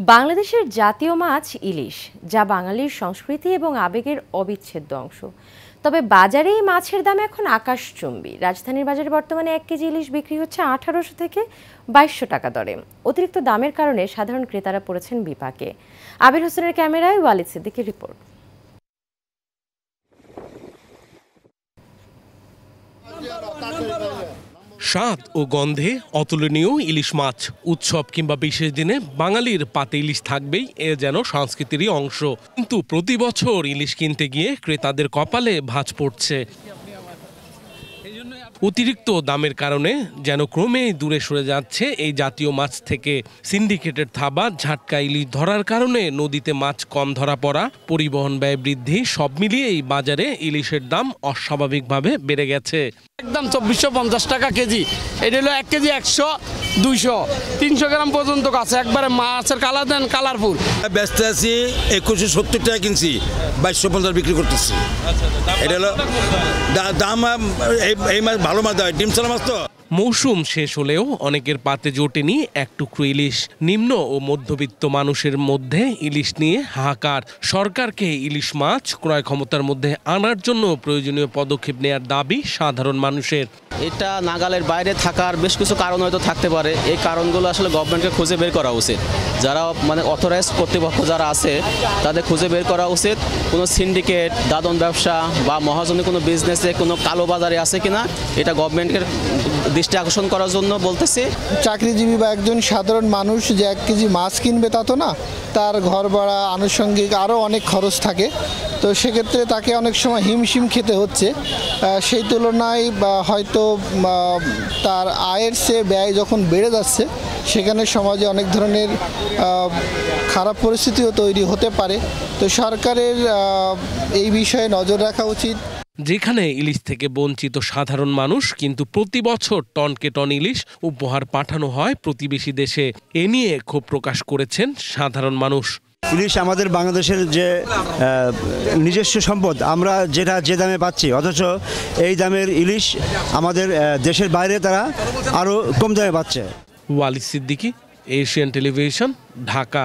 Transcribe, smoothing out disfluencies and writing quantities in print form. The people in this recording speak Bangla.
বাংলাদেশের জাতীয় মাছ ইলিশ, যা বাঙালির সংস্কৃতি এবং আবেগের অবিচ্ছেদ্য অংশ। তবে বাজারে এই মাছের দাম এখন আকাশচুম্বী। রাজধানীর বাজারে বর্তমানে 1 কেজি ইলিশ বিক্রি হচ্ছে 1800 থেকে 2200 টাকা দরে। অতিরিক্ত দামের কারণে সাধারণ ক্রেতারা পড়েছেন বিপাকে। আবির হোসেনের ক্যামেরায় ওয়ালিদ সিদ্দিকের রিপোর্ট। স্বাদ ও গন্ধে অতুলনীয় ইলিশ মাছ। উৎসব কিংবা বিশেষ দিনে বাঙালির পাতে ইলিশ থাকবেই, এ যেন সংস্কৃতিরই অংশ। কিন্তু প্রতি বছর ইলিশ কিনতে গিয়ে ক্রেতাদের কপালে ভাঁজ পড়ছে। অতিরিক্ত দামের কারণে যেন ক্রমেই দূরে সরে যাচ্ছে এই জাতীয় মাছ থেকে। সিন্ডিকেটের থাবা, ঝাটকা ইলিশ ধরার কারণে নদীতে মাছ কম ধরা পড়া, পরিবহন ব্যয় বৃদ্ধি, সব মিলিয়ে এই বাজারে ইলিশের দাম অস্বাভাবিকভাবে বেড়ে গেছে। একদম 2450 টাকা কেজি। এটা হলো 1 কেজি 100, 200, 300 গ্রাম পর্যন্ত আছে। একবারে মাছের কালার দেন, কালারফুল। ব্যস্ত আছি 2170 টাকা কিনছি, 2250 বিক্রি করতেছি। এটা হলো দাম। এই মাছ ভালো মাছ দেয়, ডিম ছাড়া মাছ তো। মৌসুম শেষ হলেও অনেকের পাতে জোটেনি এক টুকরো ইলিশ। নিম্ন ও মধ্যবিত্ত মানুষের মধ্যে ইলিশ নিয়ে হাহাকার। সরকারকে ইলিশ মাছ ক্রয় ক্ষমতার মধ্যে আনার জন্য প্রয়োজনীয় পদক্ষেপ নেওয়ার দাবি সাধারণ মানুষের। এটা নাগালের বাইরে থাকার বেশ কিছু কারণ হয়তো থাকতে পারে। এই কারণগুলো আসলে গভর্নমেন্টকে খুঁজে বের করা উচিত। যারা অথরাইজড কর্তৃপক্ষ যারা আছে তাদের খুঁজে বের করা উচিত। কোনো সিন্ডিকেট, দাদন ব্যবসা বা মহাজনী কোনো বিজনেসে কোনো কালো বাজারে আছে কিনা, এটা গভর্নমেন্টের দৃষ্টি আকর্ষণ করার জন্য বলতেছি। চাকরিজীবী বা একজন সাধারণ মানুষ যে 1 কেজি মাছ কিনবে তা তো না, তার ঘর ভাড়া, আনুষঙ্গিক আরও অনেক খরচ থাকে। তো সেক্ষেত্রে তাকে অনেক সময় হিমশিম খেতে হচ্ছে। সেই তুলনায় হয়তো তার আয়ের চেয়ে ব্যয় যখন বেড়ে যাচ্ছে, সেখানে সমাজে অনেক ধরনের খারাপ পরিস্থিতিও তৈরি হতে পারে। তো সরকারের এই বিষয়ে নজর রাখা উচিত। যেখানে ইলিশ থেকে বঞ্চিত সাধারণ মানুষ, কিন্তু প্রতি বছর টনকে টন ইলিশ উপহার পাঠানো হয় প্রতিবেশী দেশে। এ নিয়ে ক্ষোভ প্রকাশ করেছেন সাধারণ মানুষ। ইলিশ আমাদের বাংলাদেশের যে নিজস্ব সম্পদ, আমরা যেটা যে দামে পাচ্ছি, অথচ এই দামের ইলিশ আমাদের দেশের বাইরে তারা আরও কম দামে পাচ্ছে। Walid Siddiqui, Asian television, Dhaka.